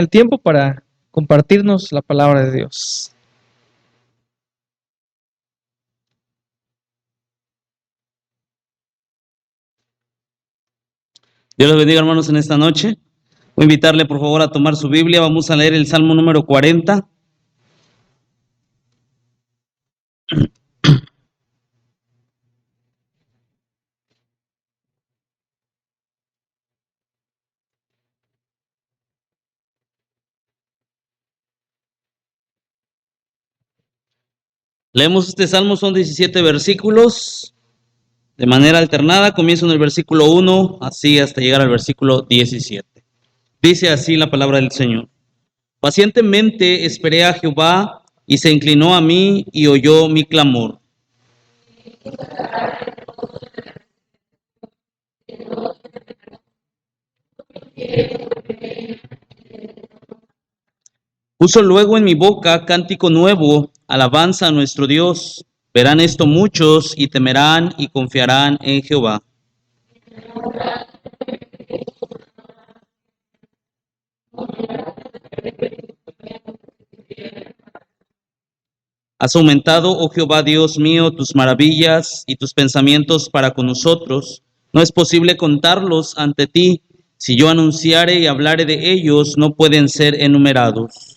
el tiempo para compartirnos la palabra de Dios. Dios los bendiga, hermanos, en esta noche. Voy a invitarle, por favor, a tomar su Biblia. Vamos a leer el Salmo número 40. Leemos este Salmo, son 17 versículos, de manera alternada. Comienzo en el versículo 1, así hasta llegar al versículo 17. Dice así la palabra del Señor. Pacientemente esperé a Jehová, y se inclinó a mí y oyó mi clamor. Puso luego en mi boca cántico nuevo, alabanza a nuestro Dios. Verán esto muchos y temerán y confiarán en Jehová. Has aumentado, oh Jehová Dios mío, tus maravillas y tus pensamientos para con nosotros. No es posible contarlos ante ti. Si yo anunciare y hablare de ellos, no pueden ser enumerados.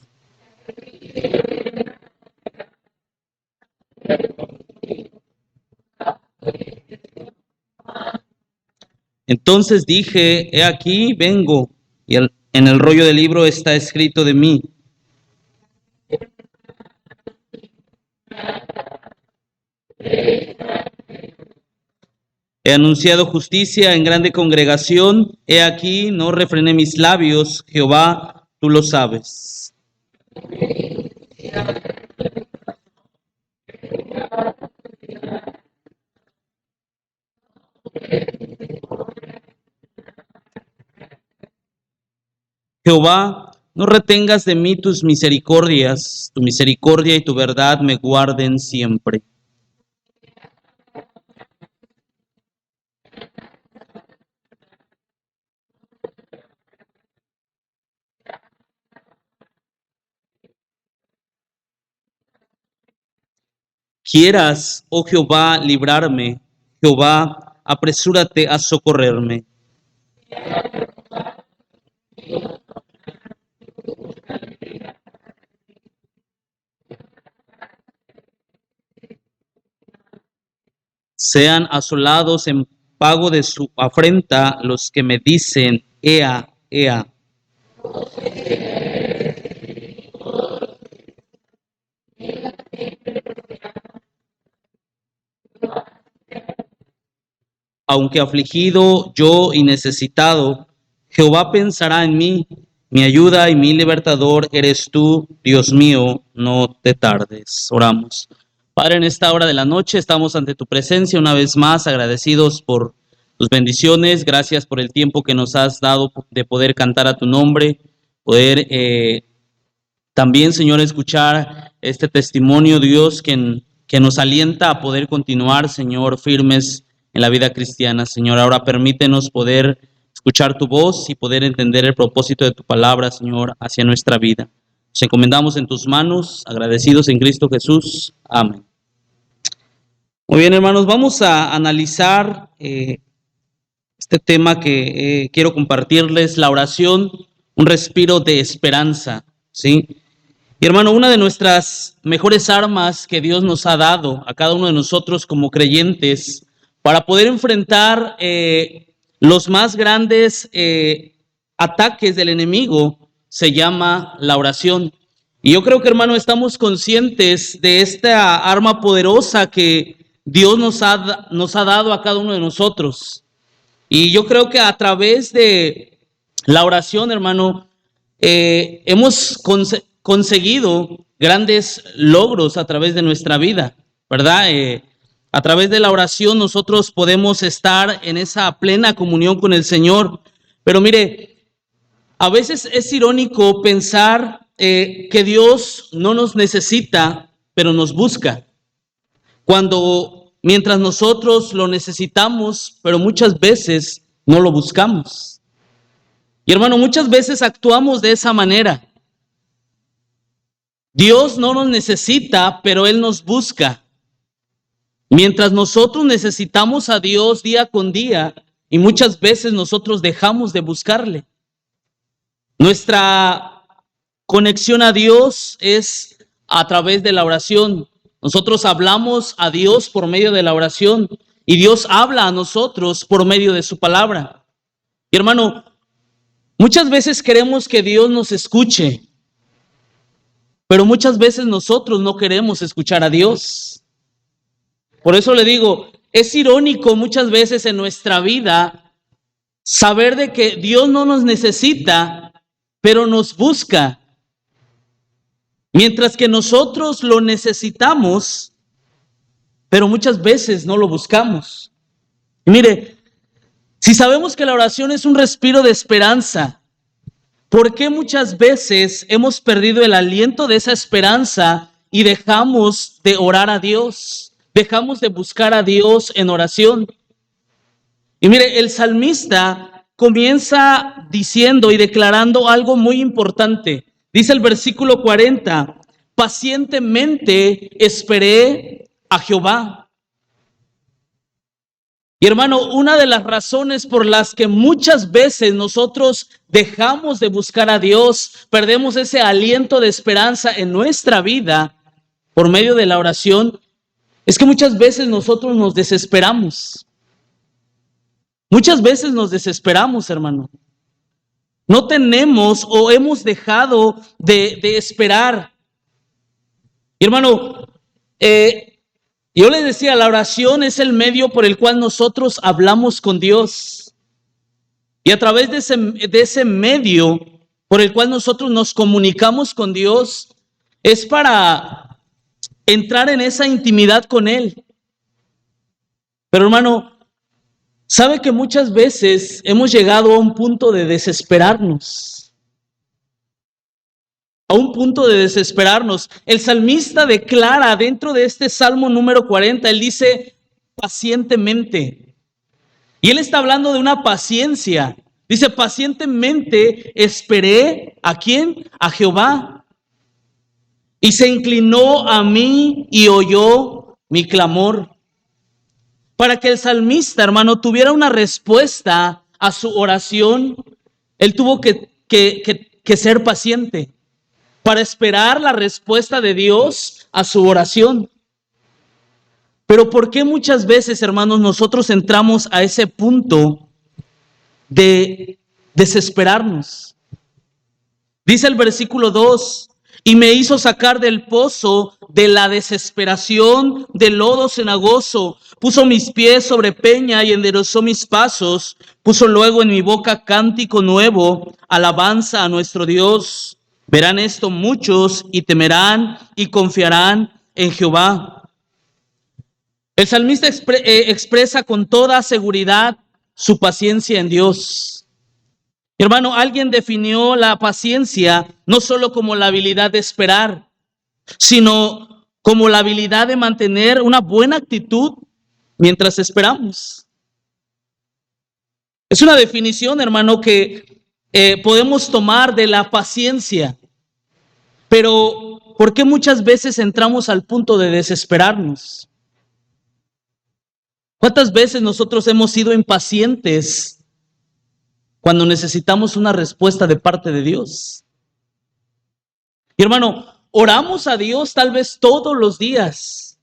Entonces dije, he aquí, vengo, y en el rollo del libro está escrito de mí. He anunciado justicia en grande congregación, he aquí, no refrené mis labios, Jehová, tú lo sabes. Jehová, no retengas de mí tus misericordias, tu misericordia y tu verdad me guarden siempre. Quieras, oh Jehová, librarme, Jehová, apresúrate a socorrerme. Sean asolados en pago de su afrenta los que me dicen, ea, ea. Aunque afligido yo y necesitado, Jehová pensará en mí. Mi ayuda y mi libertador eres tú, Dios mío, no te tardes. Oramos. Padre, en esta hora de la noche estamos ante tu presencia una vez más, agradecidos por tus bendiciones. Gracias por el tiempo que nos has dado de poder cantar a tu nombre, poder también, Señor, escuchar este testimonio, Dios, que nos alienta a poder continuar, Señor, firmes en la vida cristiana. Señor, ahora permítenos poder escuchar tu voz y poder entender el propósito de tu palabra, Señor, hacia nuestra vida. Nos encomendamos en tus manos, agradecidos en Cristo Jesús. Amén. Muy bien, hermanos, vamos a analizar este tema que quiero compartirles, la oración, un respiro de esperanza, ¿sí? Y hermano, una de nuestras mejores armas que Dios nos ha dado a cada uno de nosotros como creyentes para poder enfrentar los más grandes ataques del enemigo se llama la oración. Y yo creo que, hermano, estamos conscientes de esta arma poderosa que Dios nos ha dado a cada uno de nosotros. Y yo creo que a través de la oración, hermano, hemos conseguido grandes logros a través de nuestra vida, ¿verdad? A través de la oración nosotros podemos estar en esa plena comunión con el Señor. Pero mire, a veces es irónico pensar que Dios no nos necesita, pero nos busca. Mientras nosotros lo necesitamos, pero muchas veces no lo buscamos. Y hermano, muchas veces actuamos de esa manera. Dios no nos necesita, pero Él nos busca. Mientras nosotros necesitamos a Dios día con día, y muchas veces nosotros dejamos de buscarle. Nuestra conexión a Dios es a través de la oración. Nosotros hablamos a Dios por medio de la oración y Dios habla a nosotros por medio de su palabra. Y hermano, muchas veces queremos que Dios nos escuche, pero muchas veces nosotros no queremos escuchar a Dios. Por eso le digo, es irónico muchas veces en nuestra vida saber de que Dios no nos necesita, pero nos busca. Mientras que nosotros lo necesitamos, pero muchas veces no lo buscamos. Y mire, si sabemos que la oración es un respiro de esperanza, ¿por qué muchas veces hemos perdido el aliento de esa esperanza y dejamos de orar a Dios? Dejamos de buscar a Dios en oración. Y mire, el salmista comienza diciendo y declarando algo muy importante. Dice el versículo 40, pacientemente esperé a Jehová. Y hermano, una de las razones por las que muchas veces nosotros dejamos de buscar a Dios, perdemos ese aliento de esperanza en nuestra vida por medio de la oración, es que muchas veces nosotros nos desesperamos. Muchas veces nos desesperamos, hermano. No tenemos o hemos dejado de esperar. Y hermano, yo les decía, la oración es el medio por el cual nosotros hablamos con Dios. Y a través de ese medio por el cual nosotros nos comunicamos con Dios, es para entrar en esa intimidad con Él. Pero hermano, ¿sabe que muchas veces hemos llegado a un punto de desesperarnos? A un punto de desesperarnos. El salmista declara dentro de este Salmo número 40, él dice pacientemente. Y él está hablando de una paciencia. Dice, pacientemente esperé, ¿a quién? A Jehová. Y se inclinó a mí y oyó mi clamor. Para que el salmista, hermano, tuviera una respuesta a su oración, él tuvo que ser paciente para esperar la respuesta de Dios a su oración. Pero ¿por qué muchas veces, hermanos, nosotros entramos a ese punto de desesperarnos? Dice el versículo 2, y me hizo sacar del pozo de la desesperación, del lodo cenagoso, puso mis pies sobre peña y enderezó mis pasos, puso luego en mi boca cántico nuevo, alabanza a nuestro Dios. Verán esto muchos y temerán y confiarán en Jehová. El salmista expresa con toda seguridad su paciencia en Dios. Hermano, alguien definió la paciencia no solo como la habilidad de esperar, sino como la habilidad de mantener una buena actitud mientras esperamos. Es una definición, hermano, que podemos tomar de la paciencia. Pero, ¿por qué muchas veces entramos al punto de desesperarnos? ¿Cuántas veces nosotros hemos sido impacientes cuando necesitamos una respuesta de parte de Dios? Y hermano, oramos a Dios tal vez todos los días.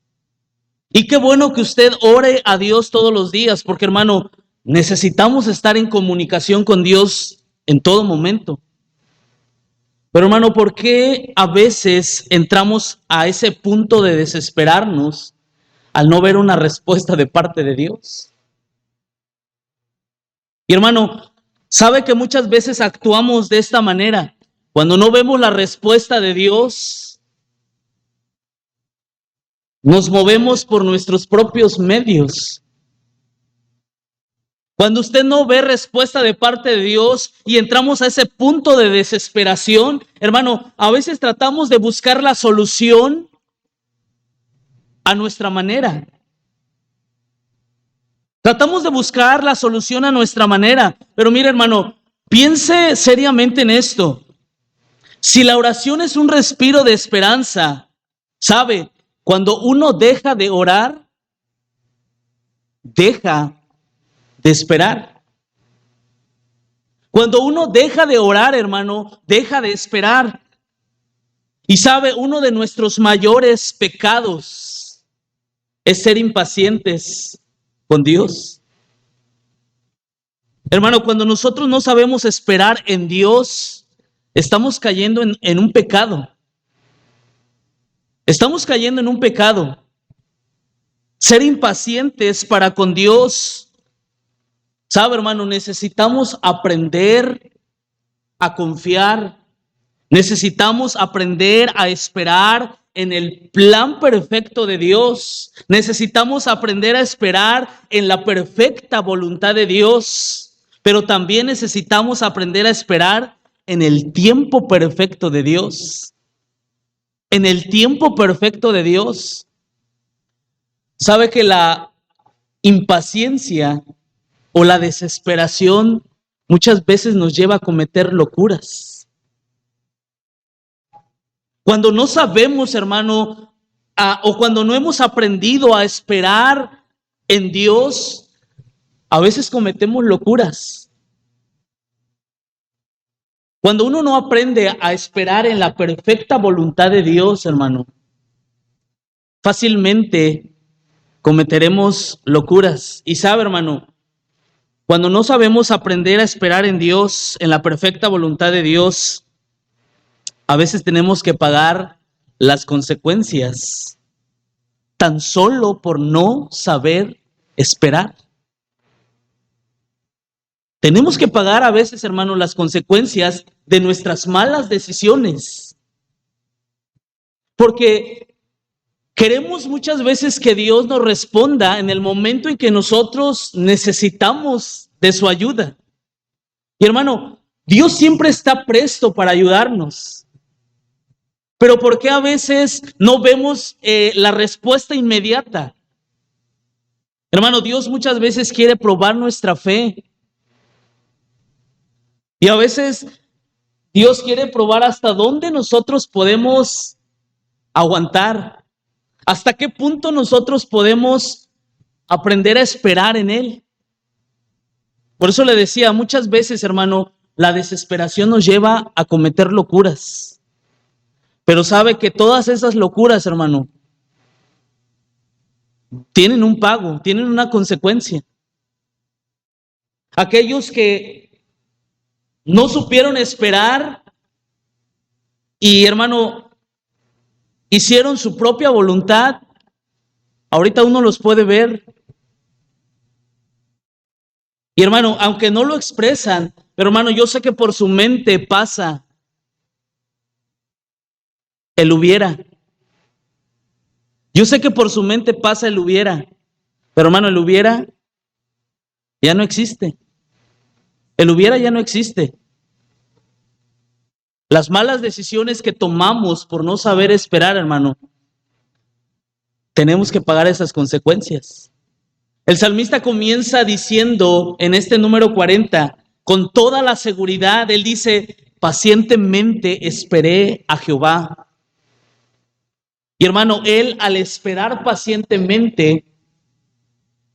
Y qué bueno que usted ore a Dios todos los días, porque hermano, necesitamos estar en comunicación con Dios en todo momento. Pero hermano, ¿por qué a veces entramos a ese punto de desesperarnos al no ver una respuesta de parte de Dios? Y hermano, ¿sabe que muchas veces actuamos de esta manera? Cuando no vemos la respuesta de Dios, nos movemos por nuestros propios medios. Cuando usted no ve respuesta de parte de Dios y entramos a ese punto de desesperación, hermano, a veces tratamos de buscar la solución a nuestra manera. Tratamos de buscar la solución a nuestra manera. Pero mire, hermano, Piense seriamente en esto. Si la oración es un respiro de esperanza, ¿sabe? Cuando uno deja de orar, deja de esperar. Cuando uno deja de orar, hermano, deja de esperar. Y sabe, uno de nuestros mayores pecados es ser impacientes con Dios. Hermano, cuando nosotros no sabemos esperar en Dios, estamos cayendo en un pecado. Estamos cayendo en un pecado. Ser impacientes para con Dios. ¿Sabe, hermano? Necesitamos aprender a confiar. Necesitamos aprender a esperar en el plan perfecto de Dios. Necesitamos aprender a esperar en la perfecta voluntad de Dios. Pero también necesitamos aprender a esperar en el tiempo perfecto de Dios. En el tiempo perfecto de Dios. ¿Sabe que la impaciencia o la desesperación muchas veces nos lleva a cometer locuras? Cuando no sabemos, hermano, o cuando no hemos aprendido a esperar en Dios, a veces cometemos locuras. Cuando uno no aprende a esperar en la perfecta voluntad de Dios, hermano, fácilmente cometeremos locuras. Y sabe, hermano, cuando no sabemos aprender a esperar en Dios, en la perfecta voluntad de Dios, a veces tenemos que pagar las consecuencias tan solo por no saber esperar. Tenemos que pagar a veces, hermano, las consecuencias de nuestras malas decisiones. Porque queremos muchas veces que Dios nos responda en el momento en que nosotros necesitamos de su ayuda. Y hermano, Dios siempre está presto para ayudarnos. Pero ¿por qué a veces no vemos la respuesta inmediata? Hermano, Dios muchas veces quiere probar nuestra fe. Y a veces Dios quiere probar hasta dónde nosotros podemos aguantar. Hasta qué punto nosotros podemos aprender a esperar en Él. Por eso le decía, muchas veces, hermano, la desesperación nos lleva a cometer locuras. Pero sabe que todas esas locuras, hermano, tienen un pago, tienen una consecuencia. Aquellos que no supieron esperar y, hermano, hicieron su propia voluntad, ahorita uno los puede ver. Y hermano, aunque no lo expresan, pero hermano, yo sé que por su mente pasa el hubiera. Yo sé que por su mente pasa el hubiera, pero hermano, el hubiera ya no existe. El hubiera ya no existe. Las malas decisiones que tomamos por no saber esperar, hermano, tenemos que pagar esas consecuencias. El salmista comienza diciendo en este número 40, con toda la seguridad, él dice, pacientemente esperé a Jehová. Y hermano, él al esperar pacientemente,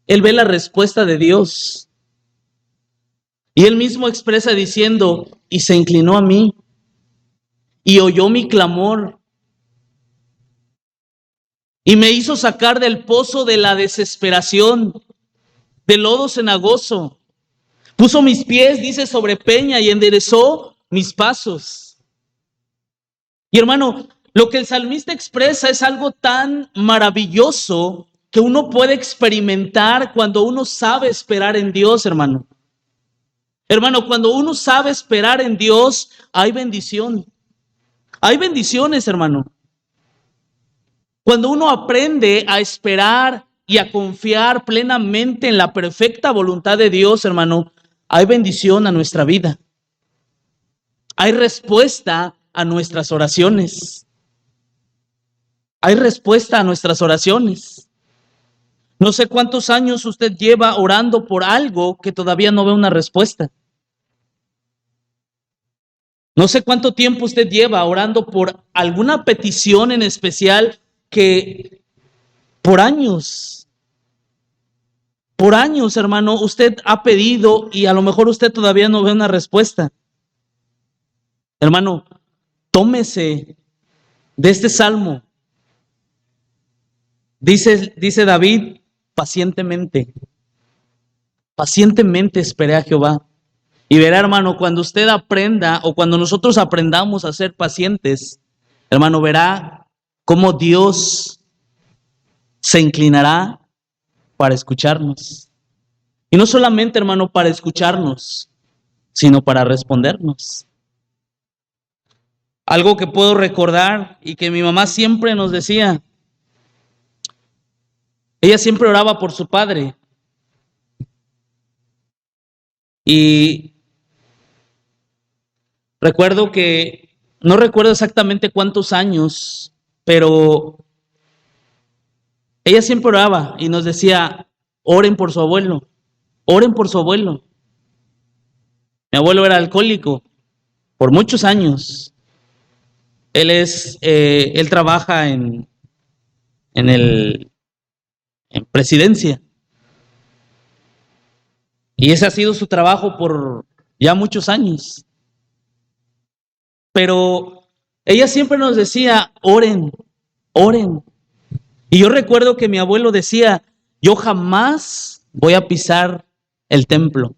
él ve la respuesta de Dios. Y él mismo expresa diciendo, y se inclinó a mí, y oyó mi clamor, y me hizo sacar del pozo de la desesperación, del lodo cenagoso. Puso mis pies, dice, sobre peña y enderezó mis pasos. Y hermano, lo que el salmista expresa es algo tan maravilloso que uno puede experimentar cuando uno sabe esperar en Dios, hermano. Hermano, cuando uno sabe esperar en Dios, hay bendición. Hay bendiciones, hermano. Cuando uno aprende a esperar y a confiar plenamente en la perfecta voluntad de Dios, hermano, hay bendición a nuestra vida. Hay respuesta a nuestras oraciones. Hay respuesta a nuestras oraciones. No sé cuántos años usted lleva orando por algo que todavía no ve una respuesta. No sé cuánto tiempo usted lleva orando por alguna petición en especial que por años, hermano, usted ha pedido y a lo mejor usted todavía no ve una respuesta. Hermano, tómese de este salmo. Dice David, pacientemente esperé a Jehová. Y verá, hermano, cuando usted aprenda o cuando nosotros aprendamos a ser pacientes, hermano, verá cómo Dios se inclinará para escucharnos. Y no solamente, hermano, para escucharnos, sino para respondernos. Algo que puedo recordar y que mi mamá siempre nos decía, ella siempre oraba por su padre. Y recuerdo que, no recuerdo exactamente cuántos años, pero ella siempre oraba y nos decía, oren por su abuelo, oren por su abuelo. Mi abuelo era alcohólico por muchos años. Él trabaja en presidencia. Y ese ha sido su trabajo por ya muchos años. Pero ella siempre nos decía, oren, oren. Y yo recuerdo que mi abuelo decía, yo jamás voy a pisar el templo,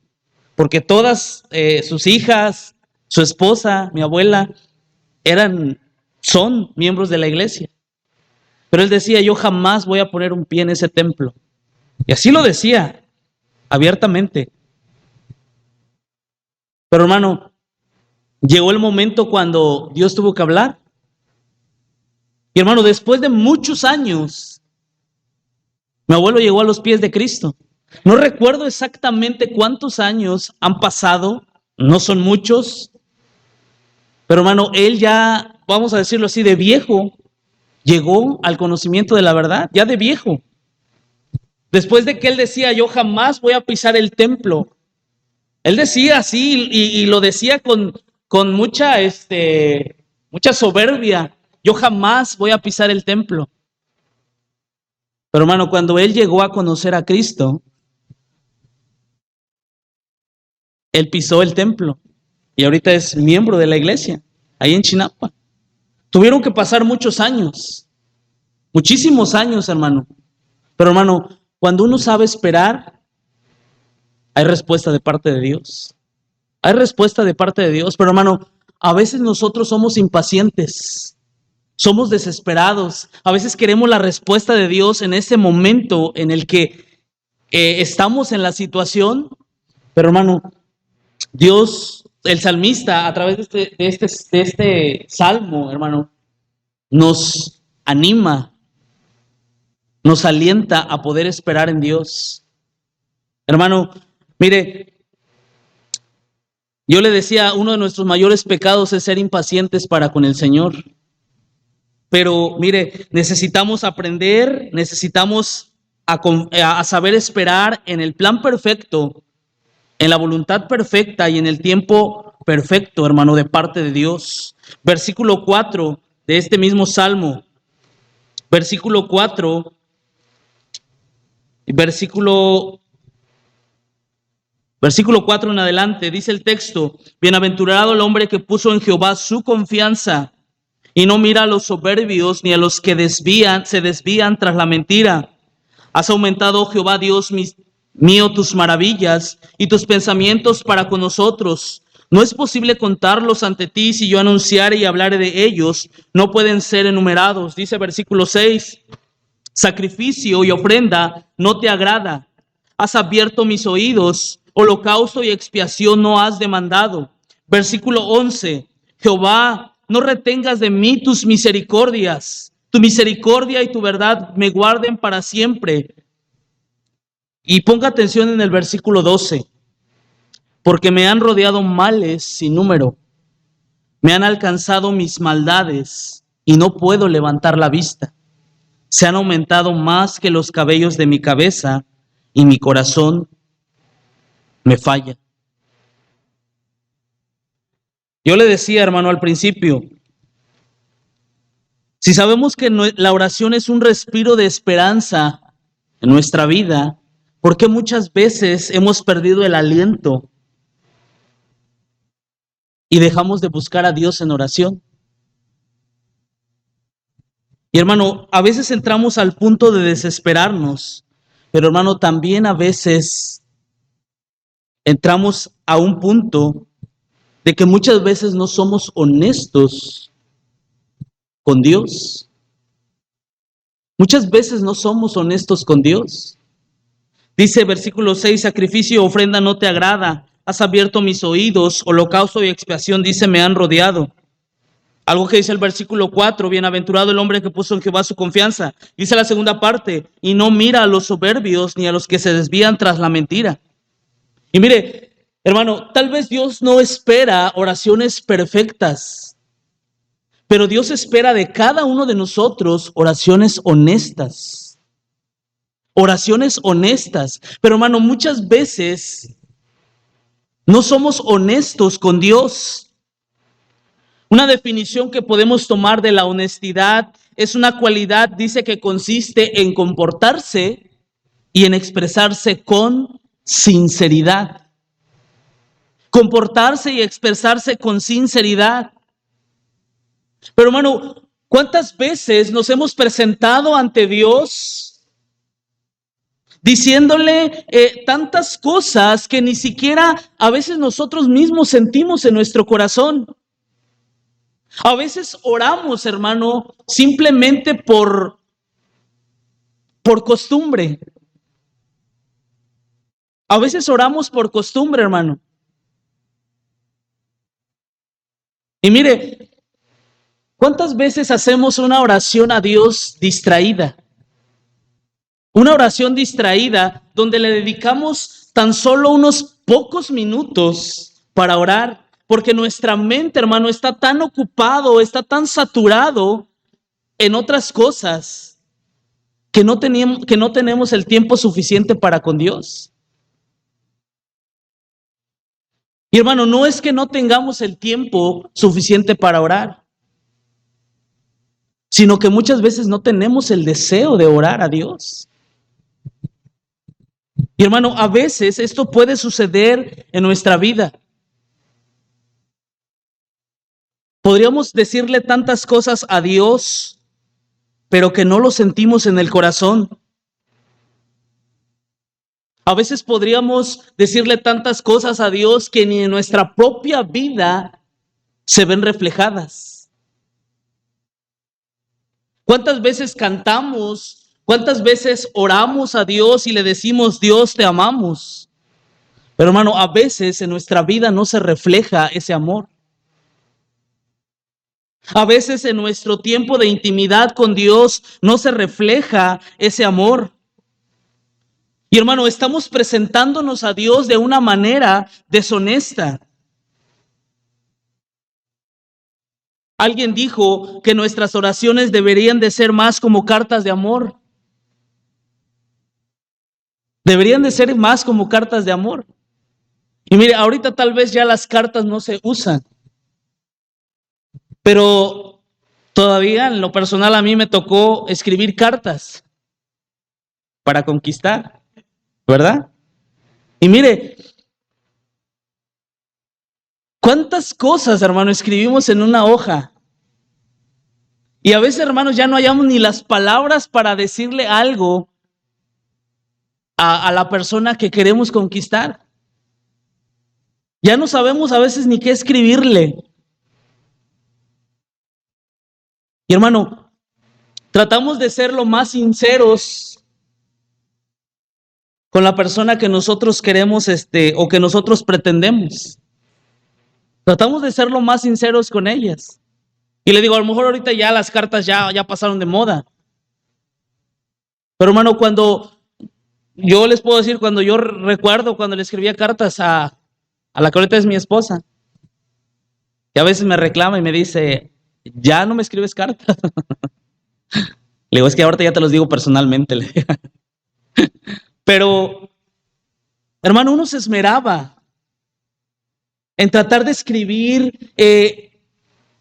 porque todas sus hijas, su esposa, mi abuela, son miembros de la iglesia. Pero él decía, yo jamás voy a poner un pie en ese templo. Y así lo decía, abiertamente. Pero hermano, llegó el momento cuando Dios tuvo que hablar. Y hermano, después de muchos años, mi abuelo llegó a los pies de Cristo. No recuerdo exactamente cuántos años han pasado, no son muchos, pero hermano, él ya, vamos a decirlo así, de viejo, llegó al conocimiento de la verdad, ya de viejo. Después de que él decía, yo jamás voy a pisar el templo. Él decía así y lo decía con mucha soberbia, yo jamás voy a pisar el templo. Pero hermano, cuando él llegó a conocer a Cristo, él pisó el templo y ahorita es miembro de la iglesia, ahí en Chinapa. Tuvieron que pasar muchos años, muchísimos años, hermano. Pero hermano, cuando uno sabe esperar, hay respuesta de parte de Dios. Hay respuesta de parte de Dios, pero hermano, a veces nosotros somos impacientes, somos desesperados. A veces queremos la respuesta de Dios en ese momento en el que estamos en la situación, pero hermano, Dios, el salmista, a través de este salmo, hermano, nos anima, nos alienta a poder esperar en Dios. Hermano, mire, yo le decía, uno de nuestros mayores pecados es ser impacientes para con el Señor. Pero mire, necesitamos aprender, necesitamos a saber esperar en el plan perfecto, en la voluntad perfecta y en el tiempo perfecto, hermano, de parte de Dios. Versículo 4 de este mismo salmo. Versículo 4, versículo 4 en adelante, dice el texto, bienaventurado el hombre que puso en Jehová su confianza y no mira a los soberbios ni a los que se desvían tras la mentira. Has aumentado, Jehová Dios mío, tus maravillas y tus pensamientos para con nosotros. No es posible contarlos ante ti. Si yo anunciare y hablare de ellos, no pueden ser enumerados. Dice versículo 6, sacrificio y ofrenda no te agrada. Has abierto mis oídos, holocausto y expiación no has demandado. Versículo 11, Jehová, no retengas de mí tus misericordias. Tu misericordia y tu verdad me guarden para siempre. Y ponga atención en el versículo 12, porque me han rodeado males sin número, me han alcanzado mis maldades y no puedo levantar la vista. Se han aumentado más que los cabellos de mi cabeza y mi corazón me falla. Yo le decía, hermano, al principio, si sabemos que la oración es un respiro de esperanza en nuestra vida, ¿por qué muchas veces hemos perdido el aliento y dejamos de buscar a Dios en oración? Y hermano, a veces entramos al punto de desesperarnos, pero hermano, también a veces entramos a un punto de que muchas veces no somos honestos con Dios. Muchas veces no somos honestos con Dios. Dice versículo 6, sacrificio y ofrenda no te agrada, has abierto mis oídos, holocausto y expiación, dice, me han rodeado. Algo que dice el versículo 4, bienaventurado el hombre que puso en Jehová su confianza. Dice la segunda parte, y no mira a los soberbios ni a los que se desvían tras la mentira. Y mire, hermano, tal vez Dios no espera oraciones perfectas, pero Dios espera de cada uno de nosotros oraciones honestas. Oraciones honestas. Pero hermano, muchas veces no somos honestos con Dios. Una definición que podemos tomar de la honestidad es una cualidad, dice, que consiste en comportarse y en expresarse con sinceridad. Comportarse y expresarse con sinceridad. Pero hermano, ¿cuántas veces nos hemos presentado ante Dios diciéndole tantas cosas que ni siquiera a veces nosotros mismos sentimos en nuestro corazón? A veces oramos, hermano, simplemente por costumbre. A veces oramos por costumbre, hermano. Y mire, ¿cuántas veces hacemos una oración a Dios distraída? Una oración distraída donde le dedicamos tan solo unos pocos minutos para orar, porque nuestra mente, hermano, está tan ocupado, está tan saturado en otras cosas que no tenemos el tiempo suficiente para con Dios. Y hermano, no es que no tengamos el tiempo suficiente para orar, sino que muchas veces no tenemos el deseo de orar a Dios. Y hermano, a veces esto puede suceder en nuestra vida. Podríamos decirle tantas cosas a Dios, pero que no lo sentimos en el corazón. A veces podríamos decirle tantas cosas a Dios que ni en nuestra propia vida se ven reflejadas. ¿Cuántas veces cantamos? ¿Cuántas veces oramos a Dios y le decimos, Dios, te amamos? Pero hermano, a veces en nuestra vida no se refleja ese amor. A veces en nuestro tiempo de intimidad con Dios no se refleja ese amor. Y hermano, estamos presentándonos a Dios de una manera deshonesta. Alguien dijo que nuestras oraciones deberían de ser más como cartas de amor. Deberían de ser más como cartas de amor. Y mire, ahorita tal vez ya las cartas no se usan. Pero todavía en lo personal a mí me tocó escribir cartas para conquistar, ¿verdad? Y mire, ¿cuántas cosas, hermano, escribimos en una hoja? Y a veces, hermanos, ya no hallamos ni las palabras para decirle algo a la persona que queremos conquistar. Ya no sabemos a veces ni qué escribirle. Y hermano, tratamos de ser lo más sinceros con la persona que nosotros queremos o que nosotros pretendemos. Tratamos de ser lo más sinceros con ellas. Y le digo, a lo mejor ahorita ya las cartas ya pasaron de moda. Pero hermano, cuando yo les puedo decir, cuando yo recuerdo cuando le escribía cartas a la que ahorita es mi esposa, que a veces me reclama y me dice, ya no me escribes cartas. Le digo, es que ahorita ya te los digo personalmente. Pero, hermano, uno se esmeraba en tratar de escribir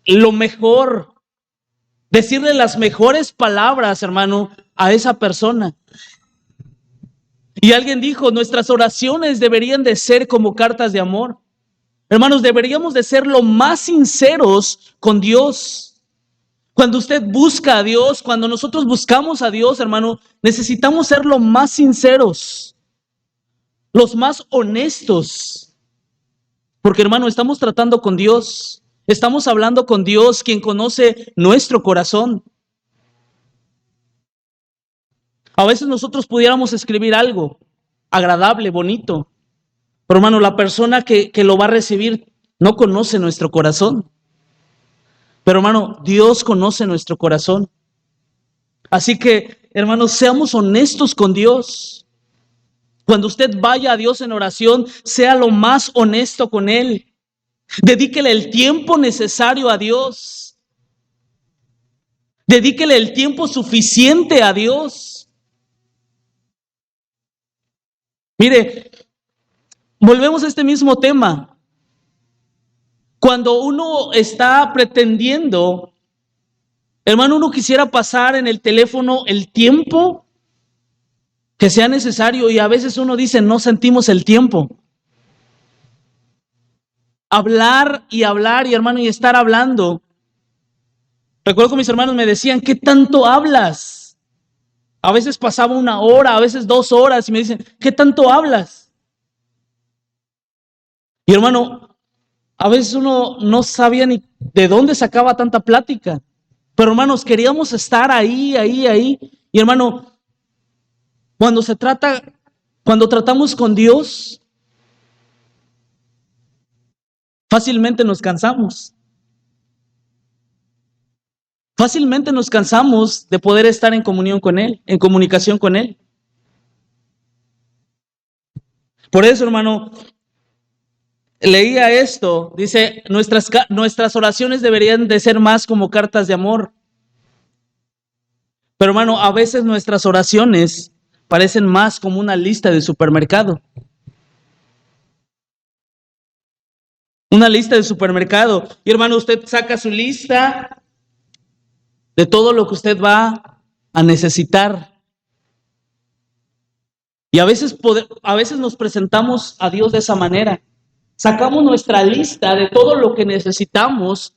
lo mejor, decirle las mejores palabras, hermano, a esa persona. Y alguien dijo, nuestras oraciones deberían de ser como cartas de amor. Hermanos, deberíamos de ser lo más sinceros con Dios. Cuando usted busca a Dios, cuando nosotros buscamos a Dios, hermano, necesitamos ser lo más sinceros, los más honestos. Porque, hermano, estamos tratando con Dios. Estamos hablando con Dios, quien conoce nuestro corazón. A veces nosotros pudiéramos escribir algo agradable, bonito, pero hermano, la persona que lo va a recibir no conoce nuestro corazón. Pero hermano, Dios conoce nuestro corazón. Así que, hermanos, seamos honestos con Dios. Cuando usted vaya a Dios en oración, sea lo más honesto con Él. Dedíquele el tiempo necesario a Dios. Dedíquele el tiempo suficiente a Dios. Mire, volvemos a este mismo tema. Cuando uno está pretendiendo, hermano, uno quisiera pasar en el teléfono el tiempo que sea necesario y a veces uno dice, no sentimos el tiempo. Hablar y hermano, y estar hablando. Recuerdo que mis hermanos me decían, ¿qué tanto hablas? A veces pasaba 1 hora, a veces 2 horas y me dicen, ¿qué tanto hablas? Y hermano, a veces uno no sabía ni de dónde sacaba tanta plática. Pero hermanos, queríamos estar ahí. Y hermano, cuando tratamos con Dios, fácilmente nos cansamos. Fácilmente nos cansamos de poder estar en comunión con Él, en comunicación con Él. Por eso, hermano, leía esto, dice, nuestras oraciones deberían de ser más como cartas de amor. Pero hermano, a veces nuestras oraciones parecen más como una lista de supermercado. Una lista de supermercado. Y hermano, usted saca su lista de todo lo que usted va a necesitar. Y a veces nos presentamos a Dios de esa manera. Sacamos nuestra lista de todo lo que necesitamos.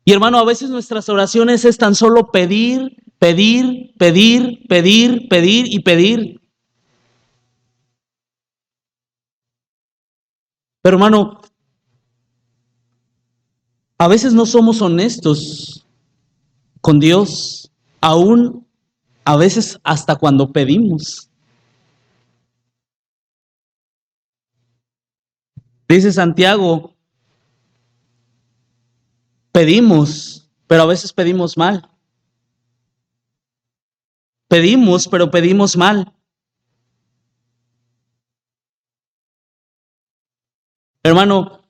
Y hermano, a veces nuestras oraciones es tan solo pedir. Pero hermano, a veces no somos honestos con Dios, aún a veces hasta cuando pedimos. Dice Santiago, pedimos, pero a veces pedimos mal. Pedimos, pero pedimos mal. Hermano,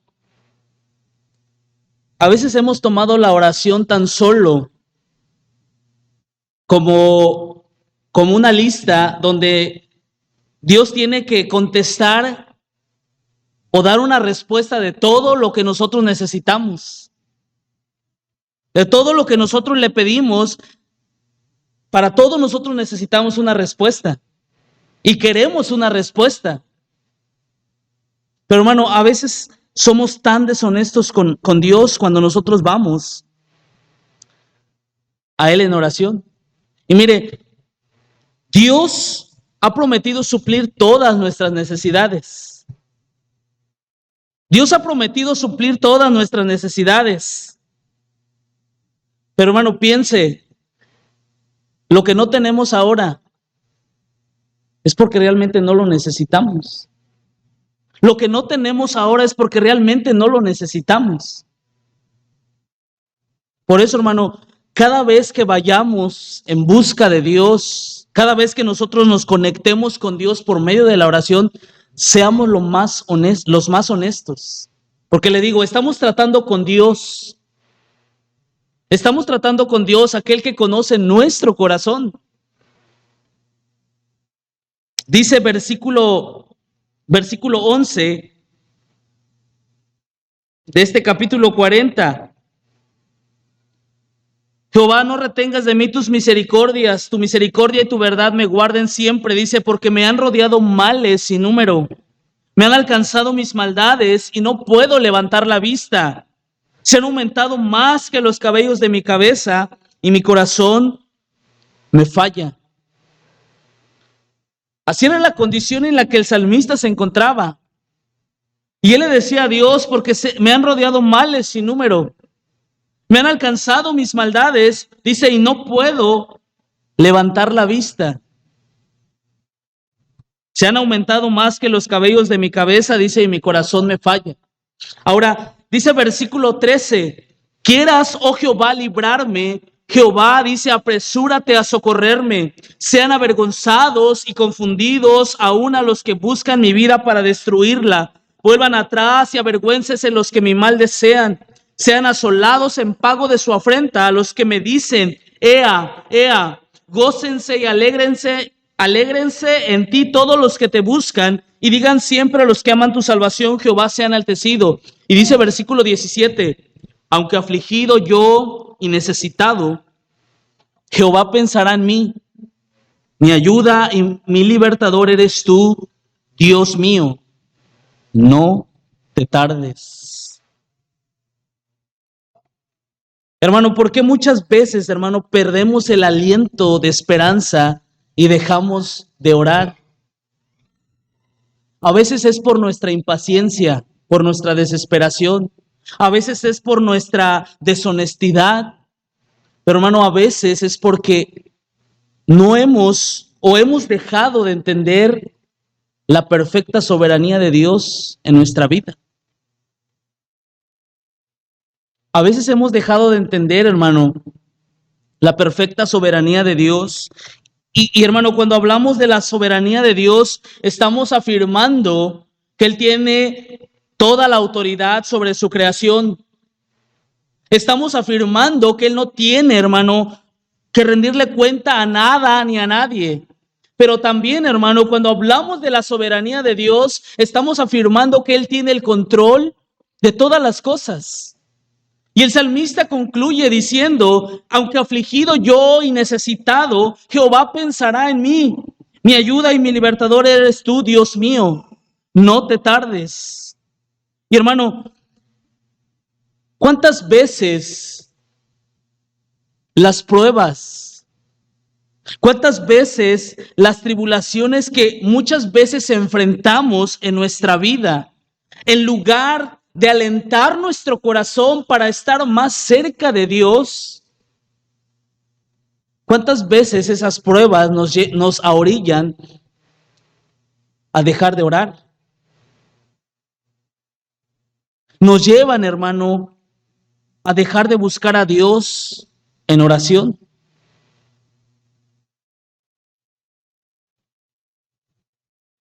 a veces hemos tomado la oración tan solo como una lista donde Dios tiene que contestar o dar una respuesta de todo lo que nosotros necesitamos. De todo lo que nosotros le pedimos, para todo nosotros necesitamos una respuesta. Y queremos una respuesta. Pero hermano, a veces somos tan deshonestos con Dios cuando nosotros vamos a Él en oración. Y mire, Dios ha prometido suplir todas nuestras necesidades. Dios ha prometido suplir todas nuestras necesidades. Pero hermano, piense, lo que no tenemos ahora es porque realmente no lo necesitamos. Lo que no tenemos ahora es porque realmente no lo necesitamos. Por eso, hermano, cada vez que vayamos en busca de Dios, cada vez que nosotros nos conectemos con Dios por medio de la oración, seamos los más honestos. Porque le digo, estamos tratando con Dios. Estamos tratando con Dios, aquel que conoce nuestro corazón. Dice versículo 11, de este capítulo 40. Jehová, no retengas de mí tus misericordias, tu misericordia y tu verdad me guarden siempre, dice, porque me han rodeado males sin número. Me han alcanzado mis maldades y no puedo levantar la vista. Se han aumentado más que los cabellos de mi cabeza y mi corazón me falla. Así era la condición en la que el salmista se encontraba. Y él le decía a Dios, porque me han rodeado males sin número. Me han alcanzado mis maldades, dice, y no puedo levantar la vista. Se han aumentado más que los cabellos de mi cabeza, dice, y mi corazón me falla. Ahora, dice versículo 13, quieras, oh Jehová, librarme. Jehová dice, apresúrate a socorrerme. Sean avergonzados y confundidos aún a los que buscan mi vida para destruirla. Vuelvan atrás y avergüéncese los que mi mal desean. Sean asolados en pago de su afrenta a los que me dicen, ea, ea, gócense y alégrense en ti todos los que te buscan, y digan siempre a los que aman tu salvación, Jehová sea enaltecido. Y dice versículo 17, aunque afligido yo y necesitado, Jehová pensará en mí. Mi ayuda y mi libertador eres tú, Dios mío. No te tardes. Hermano, ¿por qué muchas veces, hermano, perdemos el aliento de esperanza y dejamos de orar? A veces es por nuestra impaciencia, por nuestra desesperación. A veces es por nuestra deshonestidad. Pero hermano, a veces es porque no hemos dejado de entender la perfecta soberanía de Dios en nuestra vida. A veces hemos dejado de entender, hermano, la perfecta soberanía de Dios. Y hermano, cuando hablamos de la soberanía de Dios, estamos afirmando que Él tiene toda la autoridad sobre su creación. Estamos afirmando que Él no tiene, hermano, que rendirle cuenta a nada ni a nadie. Pero también, hermano, cuando hablamos de la soberanía de Dios, estamos afirmando que Él tiene el control de todas las cosas. Y el salmista concluye diciendo, aunque afligido yo y necesitado, Jehová pensará en mí. Mi ayuda y mi libertador eres tú, Dios mío. No te tardes. Y hermano, ¿cuántas veces las pruebas, cuántas veces las tribulaciones que muchas veces enfrentamos en nuestra vida, en lugar de alentar nuestro corazón para estar más cerca de Dios, cuántas veces esas pruebas nos ahorillan a dejar de orar? Nos llevan, hermano, a dejar de buscar a Dios en oración.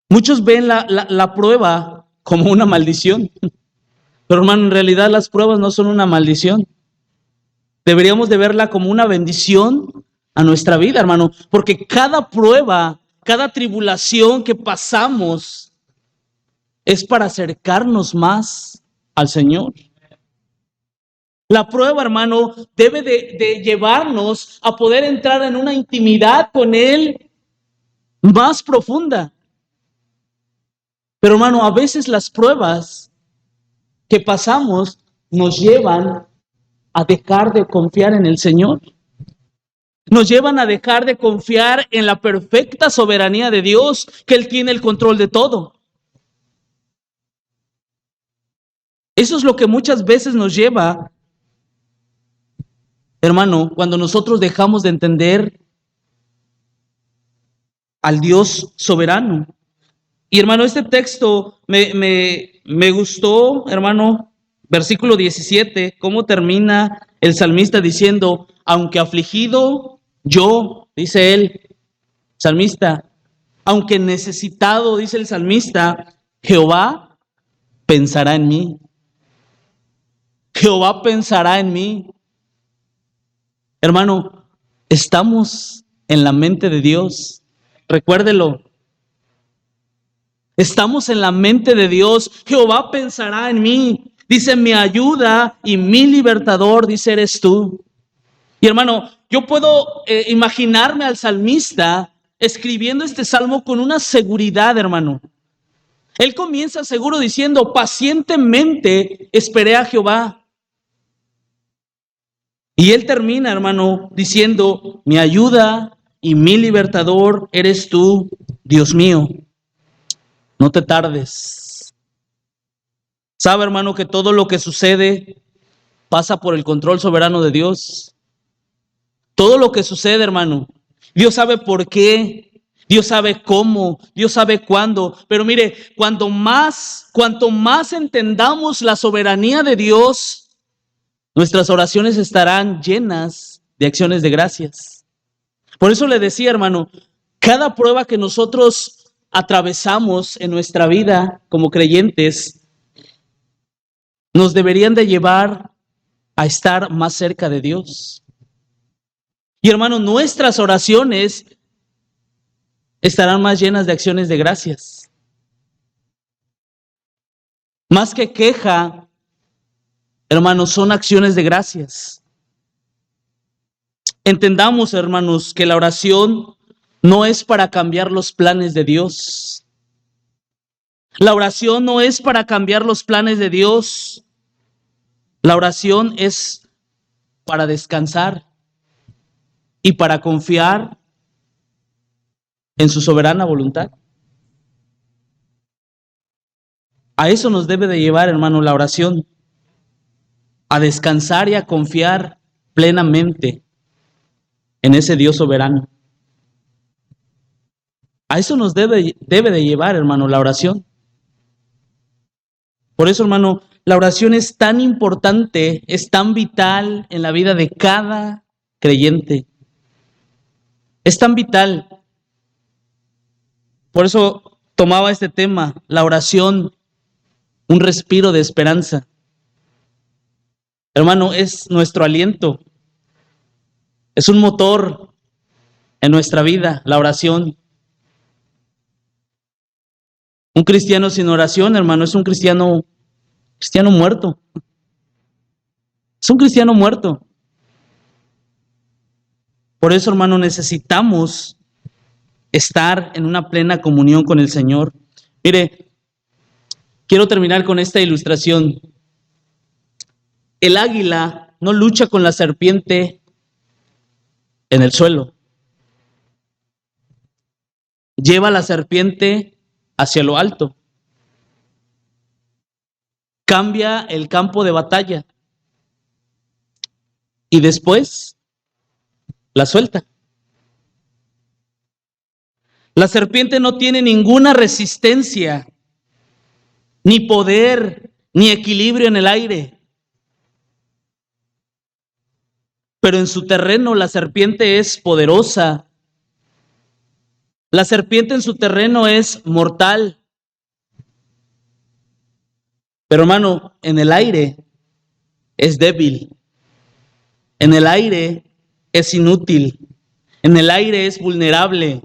Muchos ven la prueba como una maldición. Pero hermano, en realidad las pruebas no son una maldición. Deberíamos de verla como una bendición a nuestra vida, hermano. Porque cada prueba, cada tribulación que pasamos es para acercarnos más al Señor. La prueba, hermano, debe de llevarnos a poder entrar en una intimidad con Él más profunda. Pero hermano, a veces las pruebas que pasamos nos llevan a dejar de confiar en el Señor. Nos llevan a dejar de confiar en la perfecta soberanía de Dios, que Él tiene el control de todo. Eso es lo que muchas veces nos lleva, hermano, cuando nosotros dejamos de entender al Dios soberano. Y hermano, este texto me gustó, hermano, versículo 17, cómo termina el salmista diciendo, aunque afligido yo, dice él, salmista, aunque necesitado, dice el salmista, Jehová pensará en mí. Jehová pensará en mí. Hermano, estamos en la mente de Dios. Recuérdelo. Estamos en la mente de Dios. Jehová pensará en mí. Dice, mi ayuda y mi libertador, dice, eres tú. Y hermano, yo puedo imaginarme al salmista escribiendo este salmo con una seguridad, hermano. Él comienza seguro diciendo, pacientemente esperé a Jehová. Y él termina, hermano, diciendo, mi ayuda y mi libertador eres tú, Dios mío. No te tardes. Sabe, hermano, que todo lo que sucede pasa por el control soberano de Dios. Todo lo que sucede, hermano, Dios sabe por qué, Dios sabe cómo, Dios sabe cuándo. Pero mire, cuanto más entendamos la soberanía de Dios, nuestras oraciones estarán llenas de acciones de gracias. Por eso le decía, hermano, cada prueba que nosotros atravesamos en nuestra vida como creyentes, nos deberían de llevar a estar más cerca de Dios. Y hermano, nuestras oraciones estarán más llenas de acciones de gracias. Más que queja, hermanos, son acciones de gracias. Entendamos, hermanos, que la oración no es para cambiar los planes de Dios. La oración no es para cambiar los planes de Dios. La oración es para descansar y para confiar en su soberana voluntad. A eso nos debe de llevar, hermano, la oración. A descansar y a confiar plenamente en ese Dios soberano. A eso nos debe de llevar, hermano, la oración. Por eso, hermano, la oración es tan importante, es tan vital en la vida de cada creyente. Es tan vital. Por eso tomaba este tema, la oración, un respiro de esperanza. Hermano, es nuestro aliento. Es un motor en nuestra vida, la oración. Un cristiano sin oración, hermano, es un cristiano muerto. Es un cristiano muerto. Por eso, hermano, necesitamos estar en una plena comunión con el Señor. Mire, quiero terminar con esta ilustración. El águila no lucha con la serpiente en el suelo. Lleva a la serpiente hacia lo alto. Cambia el campo de batalla. Y después la suelta. La serpiente no tiene ninguna resistencia, ni poder, ni equilibrio en el aire. Pero en su terreno la serpiente es poderosa. La serpiente en su terreno es mortal. Pero hermano, en el aire es débil. En el aire es inútil. En el aire es vulnerable.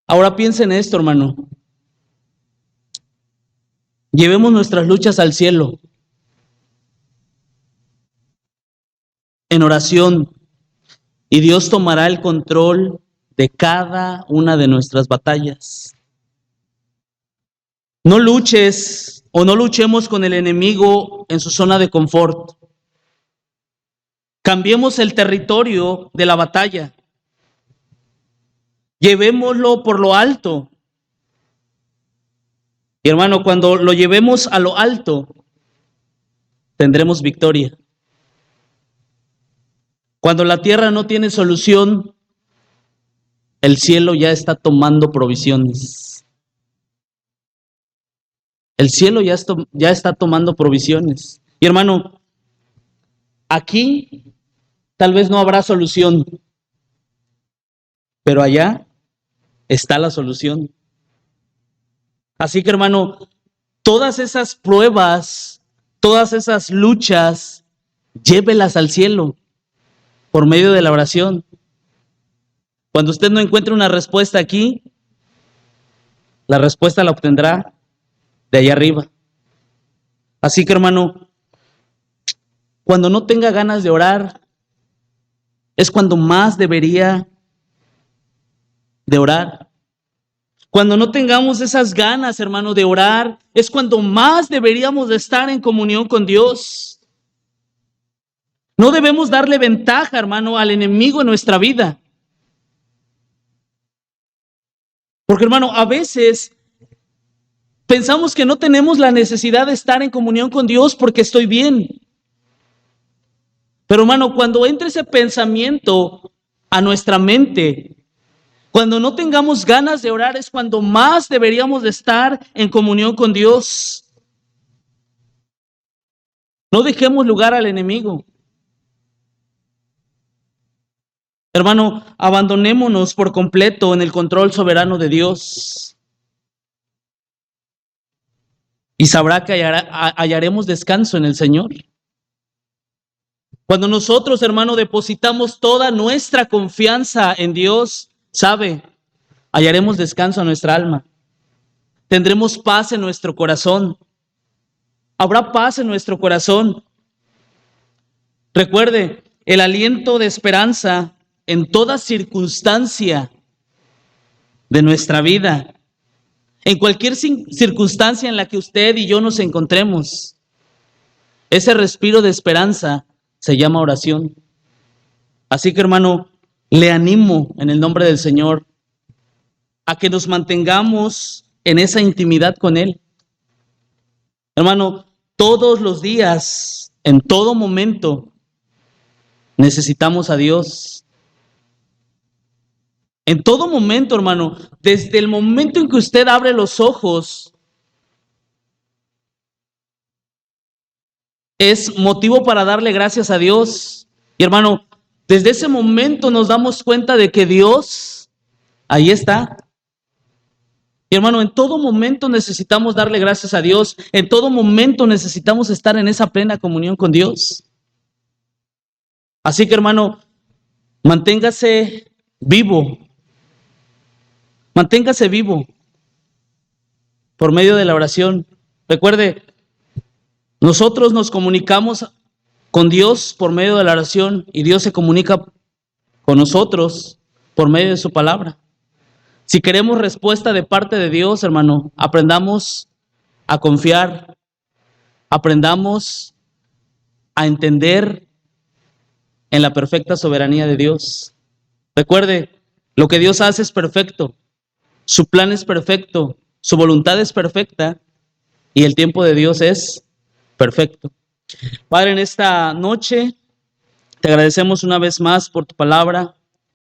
Ahora piensen en esto, hermano. Llevemos nuestras luchas al cielo. En oración. Y Dios tomará el control de cada una de nuestras batallas. No luches o no luchemos con el enemigo en su zona de confort. Cambiemos el territorio de la batalla. Llevémoslo por lo alto. Y hermano, cuando lo llevemos a lo alto, tendremos victoria. Cuando la tierra no tiene solución, el cielo ya está tomando provisiones. El cielo ya está tomando provisiones. Y hermano, aquí tal vez no habrá solución, pero allá está la solución. Así que hermano, todas esas pruebas, todas esas luchas, llévelas al cielo por medio de la oración. Cuando usted no encuentre una respuesta aquí, la respuesta la obtendrá de allá arriba. Así que, hermano, cuando no tenga ganas de orar, es cuando más debería de orar. Cuando no tengamos esas ganas, hermano, de orar, es cuando más deberíamos de estar en comunión con Dios. No debemos darle ventaja, hermano, al enemigo en nuestra vida. Porque, hermano, a veces pensamos que no tenemos la necesidad de estar en comunión con Dios porque estoy bien. Pero, hermano, cuando entre ese pensamiento a nuestra mente, cuando no tengamos ganas de orar, es cuando más deberíamos de estar en comunión con Dios. No dejemos lugar al enemigo. Hermano, abandonémonos por completo en el control soberano de Dios. Y sabrá que hallaremos descanso en el Señor. Cuando nosotros, hermano, depositamos toda nuestra confianza en Dios, sabe, hallaremos descanso a nuestra alma. Tendremos paz en nuestro corazón. Habrá paz en nuestro corazón. Recuerde, el aliento de esperanza en toda circunstancia de nuestra vida, en cualquier circunstancia en la que usted y yo nos encontremos, ese respiro de esperanza se llama oración. Así que, hermano, le animo en el nombre del Señor a que nos mantengamos en esa intimidad con Él. Hermano, todos los días, en todo momento, necesitamos a Dios. En todo momento, hermano, desde el momento en que usted abre los ojos, es motivo para darle gracias a Dios. Y hermano, desde ese momento nos damos cuenta de que Dios ahí está. Y hermano, en todo momento necesitamos darle gracias a Dios. En todo momento necesitamos estar en esa plena comunión con Dios. Así que, hermano, manténgase vivo. Manténgase vivo por medio de la oración. Recuerde, nosotros nos comunicamos con Dios por medio de la oración y Dios se comunica con nosotros por medio de su palabra. Si queremos respuesta de parte de Dios, hermano, aprendamos a confiar, aprendamos a entender en la perfecta soberanía de Dios. Recuerde, lo que Dios hace es perfecto, su plan es perfecto, su voluntad es perfecta y el tiempo de Dios es perfecto. Padre, en esta noche te agradecemos una vez más por tu palabra.